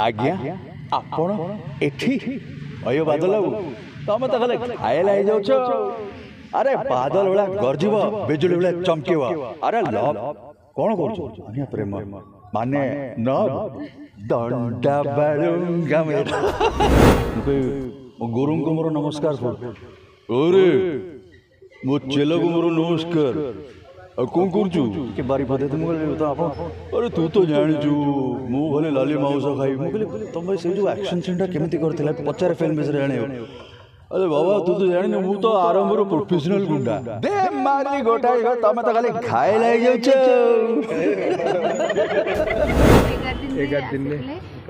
ଆଜ୍ଞା ଆପଣ ଏଠି ଅୟ ବାଦଲ ବାବୁ ତମେ ତ ଖାଲି ଖାଇଲା ହେଇଯାଉଛ। ଆରେ ବାଦଲ ଭଳିଆ ଗର୍ଜିବ ବିଜୁଳି ଭଳିଆ ଚମକିବ। ଆରେ ଲଭ କଣ କରୁଛ? ଆଜ୍ଞା ପ୍ରେମ ମାନେ ନବ ଦଣ୍ଡା ବାଳୁଙ୍ଗା ମେଢ। ମୋ ଗୁରୁଙ୍କୁ ମୋର ନମସ୍କାର ଓରେ ମୋ ଚେଲକୁ ମୋର ନମସ୍କାର। ଆଉ କଣ କରୁଛୁ? କି ବାରି ପଦେ ମୁଁ କହିଲି ତ ଆପଣ ଆରେ ତୁ ତ ଜାଣିଛୁ ମୁଁ ଭଲେ ଲାଲି ମାଉସ ଖାଇବି। ମୁଁ କହିଲି ତମେ ସେଇ ଯୋଉ ଆକ୍ସନ ସିନ୍ଟା କେମିତି କରିଥିଲା ପଚାରେ ଫିଲ୍ମ ବିଷୟରେ ଜାଣିବ। ଆରେ ବାବା ତୁ ତ ଜାଣିନୁ ମୁଁ ତ ଆରମ୍ଭରୁ ପ୍ରୋଫେସନାଲ ଗୁଣ୍ଡା। ଦେ ମାରି ଗୋଟାଏ ତମେ ତ ଖାଲି ଖାଇଲା ହେଇଯାଉଛ। 11 दिन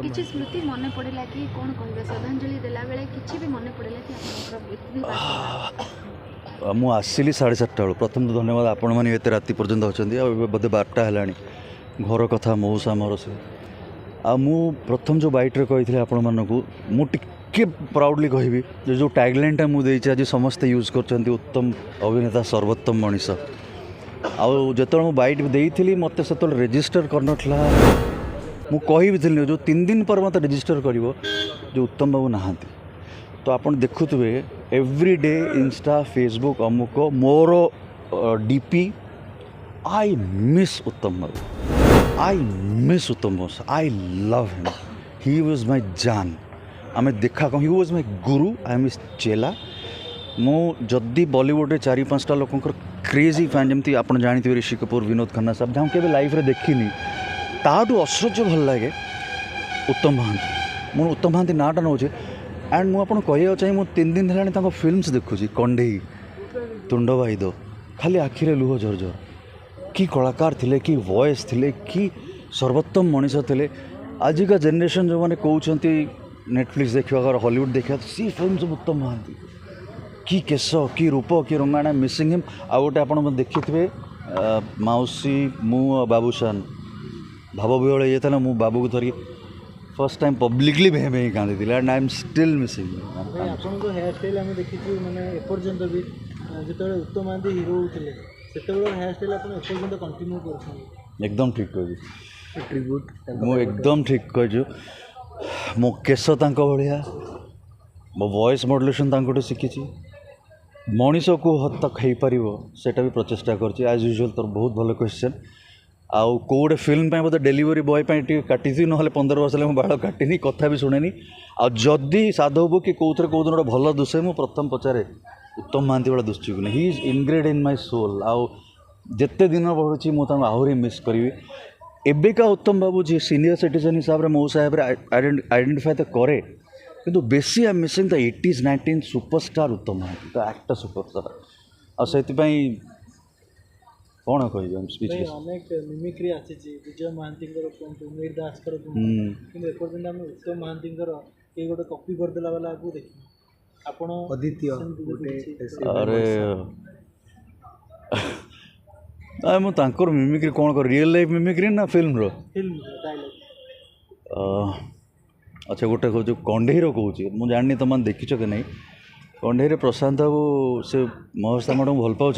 କିଛି ସ୍ମୃତି ମନେ ପଡ଼ିଲା କି କ'ଣ କହିବେ? ଶ୍ରଦ୍ଧାଞ୍ଜଳି ଦେଲାବେଳେ କିଛି ବି ମନେ ପଡ଼ିଲା କି ଆପଣଙ୍କର? ମୁଁ ଆସିଲି 7:30 ବେଳୁ। ପ୍ରଥମ ତ ଧନ୍ୟବାଦ ଆପଣମାନେ ଏତେ ରାତି ପର୍ଯ୍ୟନ୍ତ ଅଛନ୍ତି। ଆଉ ଏବେ ବୋଧେ 12ଟା ହେଲାଣି। ଘର କଥା ମଉସା ମୋର ସେ ଆଉ ମୁଁ ପ୍ରଥମ ଯେଉଁ ବାଇଟ୍ରେ କହିଥିଲି ଆପଣମାନଙ୍କୁ ମୁଁ ଟିକେ ପ୍ରାଉଡ଼ଲି କହିବି ଯେ ଯେଉଁ ଟ୍ୟାଗ୍ଲାଇନ୍ଟା ମୁଁ ଦେଇଛି ଆଜି ସମସ୍ତେ ୟୁଜ୍ କରୁଛନ୍ତି ଉତ୍ତମ ଅଭିନେତା ସର୍ବୋତ୍ତମ ମଣିଷ। ଆଉ ଯେତେବେଳେ ମୁଁ ବାଇଟ୍ ଦେଇଥିଲି ମୋତେ ସେତେବେଳେ ରେଜିଷ୍ଟର କରିନଥିଲା। ମୁଁ କହିବି ଥିଲି ଯେଉଁ 3 ଦିନ ପରେ ମୋତେ ରେଜିଷ୍ଟର କରିବ ଯେ ଉତ୍ତମ ବାବୁ ନାହାନ୍ତି। ତ ଆପଣ ଦେଖୁଥିବେ ଏଭ୍ରି ଡେ ଇନଷ୍ଟା ଫେସବୁକ୍ ଅମୁକ ମୋର DP I miss Uttam babu. I miss Uttam boss. I love him. He was my Jan. आम देखा कौन he was my guru. I am his चेला. मो जदि बॉलीवुड 4-5टा लोकंर क्रेजी फैन जमती आप जानते ऋषि कपूर विनोद खन्ना साहब जहाँ के लाइफ रे देखनी ताठू आश्चर्य भल लगे उत्तम महांती। मुझे उत्तम महांती नाटा नौचे एंड मुझे कहना चाहिए मुझे 3 दिन है फिल्म्स देखुची कंडेई तुंडवाईद खाली आखिरे लुह झरझर कि कलाकार थिले कि वॉइस थिले कि सर्वोत्तम मनीष थिले। आजिका जेनरेशन जो मैंने कहते नेटफ्लिक्स देखा हॉलीवुड देखा सी फिल्म सब उत्तम महांती कि केश कि रूप कि रंगाणा मिसिंग हिम। आ गोटे आप देखिथे मौसी मु बाबूशान भाव विहल ये था मु बाबू को धरी फर्स्ट टाइम पब्लिकली भे भे कांदी थी and I am still missing. आपनको हेयर स्टाइल आम देखी माने एपर्यंत भी जो उत्तम महांती हिरो होते हेयर स्टाइल आप एपर्यंत कंटिन्यू कर एकदम ठीक कह मु एकदम ठीक कह मो केश भाया मो वॉइस मॉड्यूलेशन शिखी मनीष को हद तक हो पार से भी प्रचेषा कर एज यूजुअल तो बहुत भल क्वेश्चन आउ कौटे फिल्म बोलते डेलीवरी बॉय काटी ना 15 वर्ष है बाल काटिनी कथा भी शुणेनी आदि साधव कि कौन गोटे भल दुसे मुझे प्रथम पचारे उत्तम महांती वाला दुश्ची कि he is ingrained in my soul आउ जिते दिन बढ़ुची मुझे आहरी मिस करी एबेका उत्तम बाबू जी सीनियर सिटीजन हिसाब से मो साहेब आइडेंटिफाई तो करे किंतु बेसी I missing the 80s 90s superstar उत्तम महांती द एक्टर सुपरस्टार आ से कौन कह अनेक मिमिक्री आसी विजय महांती मीर दास उत्तम महांती ये गोटे कॉपी करदेला वाला आपको देखिए आपण अद्वितीय अरे मुझे मिमिक्री कौन कर रियल लाइफ मिमिक्री ना फिल्म अच्छा गोटे कहूँ कंडेईर कहूँ मुझे जानी तुम देखीच कि नहीं कंडेईर प्रशांत बाबू से महेश मैडम भल पाँच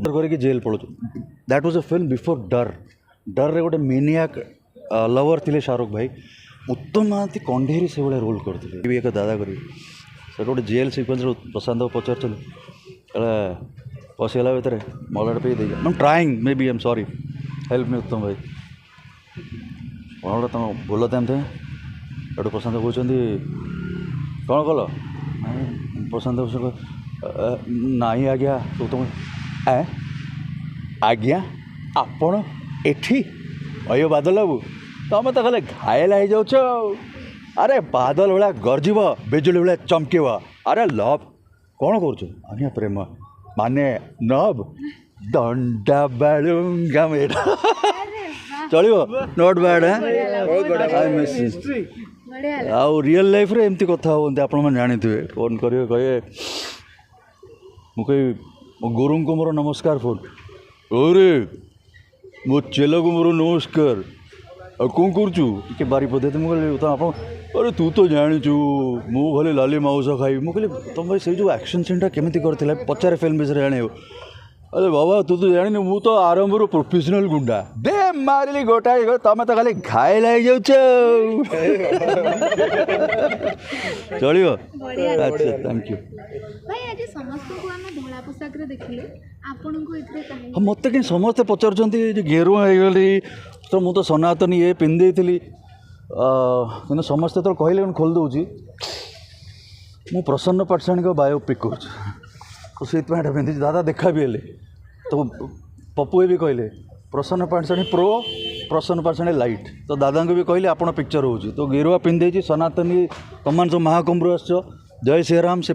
करके जेल पड़ो that was a film before डर रे गोटे मेनियाक लवर थे शाहरुख भाई उत्तम महांती कंडेईर से भाई रोल करते एक दादा करी से गोटे जेल सिक्वेन्स प्रशांत बाबू पचार पशिगला भितर मलाट पे I am trying maybe I am sorry help me Uttam भाई कौन तुम बोल टाइम थे एटू प्रशांत कहते कौन कल प्रशांत नहीं आज्ञा उत्तम आज्ञा आपण एठी अयो बादल बाबू तमें तो खाली घायल हो जाऊच। अरे बादल भाया गरजिब बिजुली भाया चमकिब। अरे लव कौन कर आज्ञा प्रेम माने नब दंडा बालुंगा मेढ चलो नॉट बैड है आउ रियल लाइफ रे एमती कथा होते आप जानते फोन करेंगे कहे मुझे मो गुरु को मोर नमस्कार फोन ओरे मो चेला को मोर नमस्कार आ कौन करूँ कि बारी पदे मुझे आप अरे तू तो जाचु मु भले लाली माउस खाइबी। मुझे तुम भाई से जो एक्शन सीनटा केमी करथिला पचारे फिल्म विषय जान अरे बाबा तू तो जानी मु तो आरंभ प्रोफेशनल गुंडा दे मारिली गोटाए तमें तो खाली घायल हो जाऊच चलो अच्छा थैंक यू भाई आज समस्त को आम धला पोशाक देखिले आपन को एथरे काहे हाँ मत कहीं समस्ते पचार गेरुआ हो गली तो मु तो सनातन ये पिंधि थी कि समस्ते तो कहले खोल दूची मु प्रसन्न पाठशाणी को बायोपिक कर तो से पिंधि दादा देखा भी हेले तो पप्पू भी कहले प्रसन्न पाठशाणी प्रो प्रसन्न पाठशाणी लाइट तो दादा को भी कहले आपण पिक्चर हो तो गेरुआ पिंधे सनातनी तमान जो महाकुंभ आस जय श्रीराम से